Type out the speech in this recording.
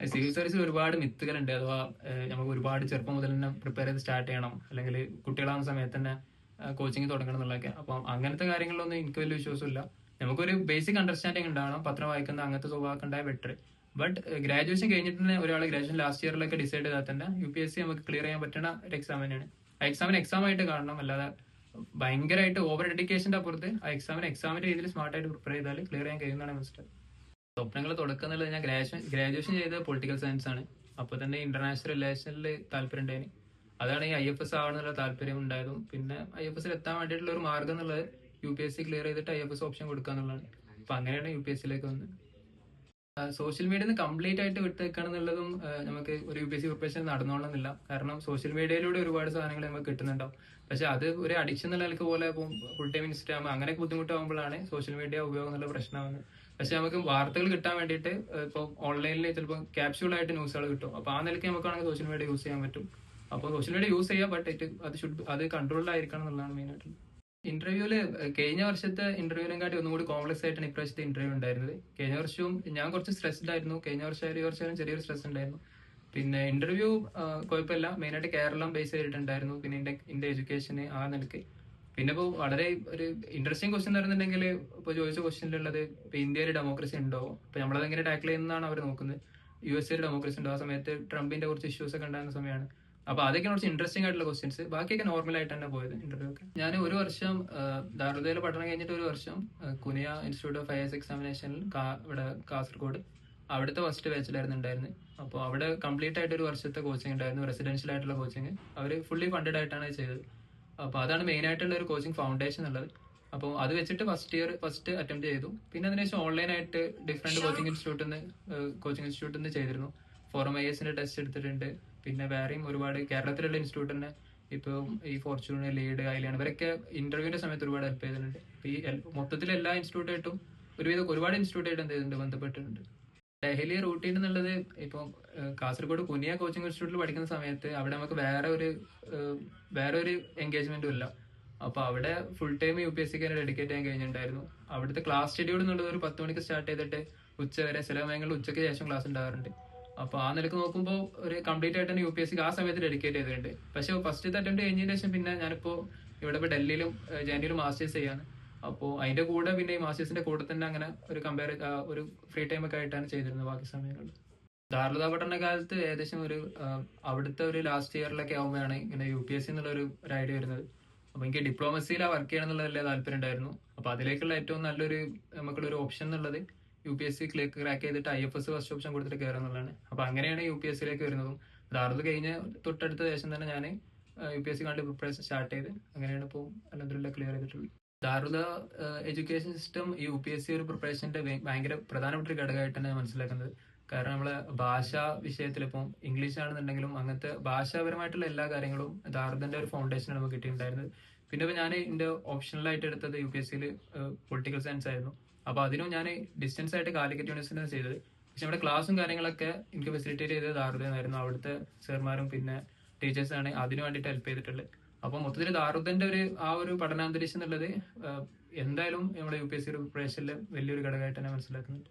Civil സർവീസിൽ ഒരുപാട് മിത്തുകളുണ്ട്. അഥവാ നമുക്ക് ഒരുപാട് ചെറുപ്പം മുതൽ തന്നെ പ്രിപ്പയർ ചെയ്ത് സ്റ്റാർട്ട് ചെയ്യണം, അല്ലെങ്കിൽ കുട്ടികളാവുന്ന സമയത്ത് തന്നെ കോച്ചിങ് തുടങ്ങണം എന്നുള്ളതൊക്കെ. അപ്പം അങ്ങനത്തെ കാര്യങ്ങളിലൊന്നും എനിക്ക് വലിയ വിശ്വാസമില്ല. നമുക്കൊരു ബേസിക് അണ്ടർസ്റ്റാൻഡിങ് ഉണ്ടാവണം, പത്രം വായിക്കുന്ന അങ്ങനത്തെ സ്വഭാവമൊക്കെ ഉണ്ടായാൽ ബെറ്റർ. ബട്ട് ഗ്രാജുവേഷൻ കഴിഞ്ഞിട്ട് തന്നെ ഒരാൾ ഗ്രാജുവേഷൻ ലാസ്റ്റ് ഇയറിലൊക്കെ ഡിസൈഡ് ചെയ്താൽ തന്നെ UPSC നമുക്ക് ക്ലിയർ ചെയ്യാൻ പറ്റുന്ന ഒരു എക്സാം തന്നെയാണ്. ആ എക്സാമിന് എക്സാം ആയിട്ട് കാണണം, അല്ലാതെ ഭയങ്കരമായിട്ട് ഓവർ ഡെഡിക്കേഷന്റെ അപ്പുറത്ത് ആ എക്സാമിന്റെ രീതിയിൽ സ്മാർട്ടായിട്ട് പ്രിപ്പയർ ചെയ്താൽ ക്ലിയർ ചെയ്യാൻ കഴിയുന്നതാണ് മനസ്സിലായത്. സ്വപ്നങ്ങൾ തുടക്കം എന്നുള്ളത് ഞാൻ ഗ്രാജുവേഷൻ ചെയ്തത് പൊളിറ്റിക്കൽ സയൻസ് ആണ്. അപ്പൊ തന്നെ ഇന്റർനാഷണൽ റിലേഷനിൽ താല്പര്യം ഉണ്ടായിരുന്നു. അതാണ് ഈ IFS ആവണമെന്നുള്ള താല്പര്യം ഉണ്ടായതും. പിന്നെ IFS എത്താൻ വേണ്ടിയിട്ടുള്ള ഒരു മാർഗം എന്നുള്ളത് UPSC ക്ലിയർ ചെയ്തിട്ട് IFS ഓപ്ഷൻ കൊടുക്കുക എന്നുള്ളതാണ്. അപ്പൊ അങ്ങനെയാണ് UPSC വന്നത്. സോഷ്യൽ മീഡിയയിൽ നിന്ന് കംപ്ലീറ്റ് ആയിട്ട് വിട്ട് നിൽക്കണം എന്നുള്ളതും നമുക്ക് ഒരു UPSC പ്രിപ്പറേഷൻ നടന്നോളണമെന്നില്ല. കാരണം സോഷ്യൽ മീഡിയയിലൂടെ ഒരുപാട് സാധനങ്ങൾ നമുക്ക് കിട്ടുന്നുണ്ടാവും. പക്ഷെ അത് ഒരു അഡിക്ഷൻ എന്നുള്ള നിലക്ക് പോലെ ഫുൾ ടൈം ഇൻസ്റ്റാഗ്രാം അങ്ങനെയൊക്കെ ബുദ്ധിമുട്ടാകുമ്പോഴാണ് സോഷ്യൽ മീഡിയ ഉപയോഗം എന്നുള്ള പ്രശ്നമാകുന്നത്. പക്ഷെ നമുക്ക് വാർത്തകൾ കിട്ടാൻ വേണ്ടിയിട്ട് ഇപ്പോൾ ഓൺലൈനിൽ ചിലപ്പോൾ ക്യാപ്സ്യൂൾ ആയിട്ട് ന്യൂസുകൾ കിട്ടും. അപ്പൊ ആ നിലയ്ക്ക് നമുക്കാണെങ്കിൽ സോഷ്യൽ മീഡിയ യൂസ് ചെയ്യാൻ പറ്റും. അപ്പോൾ സോഷ്യൽ മീഡിയ യൂസ് ചെയ്യാം, ബട്ട് അത് കൺട്രോളിലായിരിക്കണം എന്നുള്ളതാണ് മെയിനായിട്ട്. ഇന്റർവ്യൂല് കഴിഞ്ഞ വർഷത്തെ ഇന്റർവ്യൂവിനെ കാട്ടി ഒന്നും കൂടി കോംപ്ലക്സ് ആയിട്ടാണ് ഇപ്രാവശ്യത്തെ ഇന്റർവ്യൂ ഉണ്ടായിരുന്നത്. കഴിഞ്ഞ വർഷവും ഞാൻ കുറച്ച് സ്ട്രെസ്ഡ് ആയിരുന്നു, കഴിഞ്ഞ വർഷം ഈ വർഷം ചെറിയൊരു സ്ട്രെസ് ഉണ്ടായിരുന്നു. പിന്നെ ഇന്റർവ്യൂ കുഴപ്പമില്ല, മെയിനായിട്ട് കേരളം ബേസ് ചെയ്തിട്ടുണ്ടായിരുന്നു, പിന്നെ എന്റെ എഡ്യൂക്കേഷന് ആ നിലക്ക്. പിന്നെ ഇപ്പോൾ വളരെ ഒരു ഇൻട്രസ്റ്റിംഗ് ക്വസ്റ്റ്യൻ പറയുന്നുണ്ടെങ്കിൽ ഇപ്പോൾ ചോദിച്ച ക്വസ്റ്റ്യനിലുള്ളത് ഇപ്പൊ ഇന്ത്യയിൽ ഡെമോക്രസി ഉണ്ടോ, ഇപ്പൊ നമ്മളത് എങ്ങനെ ടാക്കിൾ ചെയ്യുന്നതാണ് അവർ നോക്കുന്നത്. USA ഡെമോക്രസി ഉണ്ടോ, ആ സമയത്ത് ട്രംപിന്റെ കുറച്ച് ഇഷ്യൂസ് ഒക്കെ ഉണ്ടായിരുന്ന സമയമാണ്. അപ്പൊ അതൊക്കെ കുറച്ച് ഇൻട്രസ്റ്റിംഗ് ആയിട്ടുള്ള ക്വസ്റ്റ്യൻസ്. ബാക്കിയൊക്കെ നോർമൽ ആയിട്ട് തന്നെ പോയത് ഇന്റർവ്യൂ ഒക്കെ. ഞാൻ ഒരു വർഷം ദാറുദയിൽ പഠനം കഴിഞ്ഞിട്ട് ഒരു വർഷം കുനിയ ഇൻസ്റ്റിറ്റ്യൂട്ട് ഓഫ് IAS എക്സാമിനേഷനിൽ ഇവിടെ കാസർഗോഡ് അവിടുത്തെ ഫസ്റ്റ് ബാച്ചിലായിരുന്നു ഉണ്ടായിരുന്നത്. അപ്പോൾ അവിടെ കംപ്ലീറ്റ് ആയിട്ട് ഒരു വർഷത്തെ കോച്ചിങ് ഉണ്ടായിരുന്നു, റെസിഡൻഷ്യൽ ആയിട്ടുള്ള കോച്ചിങ്. അവർ ഫുള്ളി ഫണ്ടഡ് ആയിട്ടാണ് ചെയ്തത്. അപ്പൊ അതാണ് മെയിൻ ആയിട്ടുള്ള ഒരു കോച്ചിങ് ഫൗണ്ടേഷൻ ഉള്ളത്. അപ്പോൾ അത് വെച്ചിട്ട് ഫസ്റ്റ് അറ്റംപ്റ്റ് ചെയ്തു. പിന്നെ അതിനുശേഷം ഓൺലൈനായിട്ട് ഡിഫറെന്റ് കോച്ചിങ് ഇൻസ്റ്റിറ്റ്യൂട്ടിൽ നിന്ന് ചെയ്തിരുന്നു. ഫോറം IASന്റെ ടെസ്റ്റ് എടുത്തിട്ടുണ്ട്. പിന്നെ വേറെയും ഒരുപാട് കേരളത്തിലുള്ള ഇൻസ്റ്റിറ്റ്യൂട്ട് തന്നെ ഇപ്പൊ ഈ ഫോർച്യൂൺ, ലീഡ്, ഐലാണ്, ഇവരൊക്കെ ഇന്റർവ്യൂവിന്റെ സമയത്ത് ഒരുപാട് ഹെൽപ്പ് ചെയ്തിട്ടുണ്ട്. ഈ മൊത്തത്തിൽ എല്ലാ ഇൻസ്റ്റിറ്റ്യൂട്ടായിട്ടും ഒരുപാട് ഇൻസ്റ്റിറ്റ്യൂട്ടായിട്ട് എന്ത് ചെയ്തിട്ടുണ്ട്, ബന്ധപ്പെട്ടിട്ടുണ്ട്. ഡെഹ്ലി റൂട്ടീൻ എന്നുള്ളത് ഇപ്പൊ കാസർഗോഡ് കുനിയ കോച്ചിങ് ഇൻസ്റ്റിറ്റ്യൂട്ടിൽ പഠിക്കുന്ന സമയത്ത് അവിടെ നമുക്ക് വേറെ ഒരു എൻഗേജ്മെന്റും ഇല്ല. അപ്പൊ അവിടെ ഫുൾ ടൈം UPSCക്ക് തന്നെ ഡെഡിക്കേറ്റ് ചെയ്യാൻ കഴിഞ്ഞിട്ടുണ്ടായിരുന്നു. അവിടുത്തെ ക്ലാസ് ഷെഡ്യൂൾ എന്നുള്ളത് ഒരു 10 മണിക്ക് സ്റ്റാർട്ട് ചെയ്തിട്ട് ഉച്ച വരെ, ചില സമയങ്ങളിൽ ഉച്ചയ്ക്ക് ശേഷം ക്ലാസ് ഉണ്ടാകാറുണ്ട്. അപ്പൊ ആ നിലക്ക് നോക്കുമ്പോൾ ഒരു കംപ്ലീറ്റ് ആയിട്ട് തന്നെ UPSCക്ക് ആ സമയത്ത് ഡെഡിക്കേറ്റ് ചെയ്തിട്ടുണ്ട്. പക്ഷെ ഫസ്റ്റ് അറ്റംപ്റ്റ് കഴിഞ്ഞതിന് ശേഷം പിന്നെ ഞാനിപ്പോ ഇവിടെ ഇപ്പൊ ഡൽഹിയിലും ജനുവിലും മാസ്റ്റേഴ്സ് ചെയ്യാണ്. അപ്പോൾ അതിന്റെ കൂടെ പിന്നെ ഈ മാസ്റ്റേഴ്സിന്റെ കൂടെ തന്നെ അങ്ങനെ ഒരു ഫ്രീ ടൈം ഒക്കെ ആയിട്ടാണ് ചെയ്തിരുന്നത് ബാക്കി സമയങ്ങളിൽ. ദാറുൽ പഠന കാലത്ത് ഏകദേശം അവിടുത്തെ ഒരു ലാസ്റ്റ് ഇയറിലൊക്കെ ആകുമ്പോഴാണ് ഇങ്ങനെ UPSC എന്നുള്ള ഒരു ഐഡിയ വരുന്നത്. അപ്പൊ എനിക്ക് ഡിപ്ലോമസിയിൽ വർക്ക് ചെയ്യണം എന്നുള്ള വലിയ താല്പര്യം ഉണ്ടായിരുന്നു. അപ്പൊ അതിലേക്കുള്ള ഏറ്റവും നല്ലൊരു നമുക്കുള്ള ഒരു ഓപ്ഷൻ എന്നുള്ളത് UPSC ക്രാക്ക് ചെയ്തിട്ട് IFS ഫസ്റ്റ് ഓപ്ഷൻ കൊടുത്തിട്ട് കയറുക എന്നുള്ളതാണ്. അപ്പൊ അങ്ങനെയാണ് UPSCയിലേക്ക് വരുന്നതും. ദാറുൽ കഴിഞ്ഞ് തൊട്ടടുത്ത ശേഷം തന്നെ ഞാൻ UPSC കണ്ട് പ്രിപ്പറേഷൻ സ്റ്റാർട്ട് ചെയ്ത് അങ്ങനെയാണ് ഇപ്പോൾ അൽഹംദുലില്ലാഹ് ക്ലിയർ ചെയ്തിട്ടുള്ളത്. ദാറുൽ എഡ്യൂക്കേഷൻ സിസ്റ്റം ഈ UPSC ഒരു പ്രിപ്പറേഷന്റെ ഭയങ്കര പ്രധാനപ്പെട്ട ഒരു ഘടകമായിട്ട് തന്നെ മനസ്സിലാക്കുന്നത്. കാരണം നമ്മളെ ഭാഷാ വിഷയത്തിൽ ഇപ്പം ഇംഗ്ലീഷ് ആണെന്നുണ്ടെങ്കിലും അങ്ങനത്തെ ഭാഷാപരമായിട്ടുള്ള എല്ലാ കാര്യങ്ങളും ദാറുലിന്റെ ഒരു ഫൗണ്ടേഷൻ നമുക്ക് കിട്ടിയിട്ടുണ്ടായിരുന്നത്. പിന്നെ ഇപ്പൊ ഞാൻ എന്റെ ഓപ്ഷണലായിട്ട് എടുത്തത് UPSCയിൽ പൊളിറ്റിക്കൽ സയൻസ് ആയിരുന്നു. അപ്പൊ അതിനും ഞാൻ ഡിസ്റ്റൻസ് ആയിട്ട് കാലിക്കറ്റ് യൂണിവേഴ്സിറ്റിയാണ് ചെയ്തത്. പക്ഷെ നമ്മുടെ ക്ലാസ്സും കാര്യങ്ങളൊക്കെ എനിക്ക് ഫെസിലിറ്റേറ്റ് ചെയ്തത് ദാറുദായിരുന്നു. അവിടുത്തെ സാർമാരും പിന്നെ ടീച്ചേഴ്സാണ് അതിനു വേണ്ടിയിട്ട് ഹെൽപ്പ് ചെയ്തിട്ടുള്ളത്. അപ്പൊ മൊത്തത്തിൽ ദാറുദന്റെ ആ ഒരു പഠനാന്തരീക്ഷം എന്നുള്ളത് എന്തായാലും നമ്മുടെ UPSC പ്രിപ്പറേഷനിൽ വലിയൊരു ഘടകമായിട്ട് തന്നെ മനസ്സിലാക്കുന്നുണ്ട്.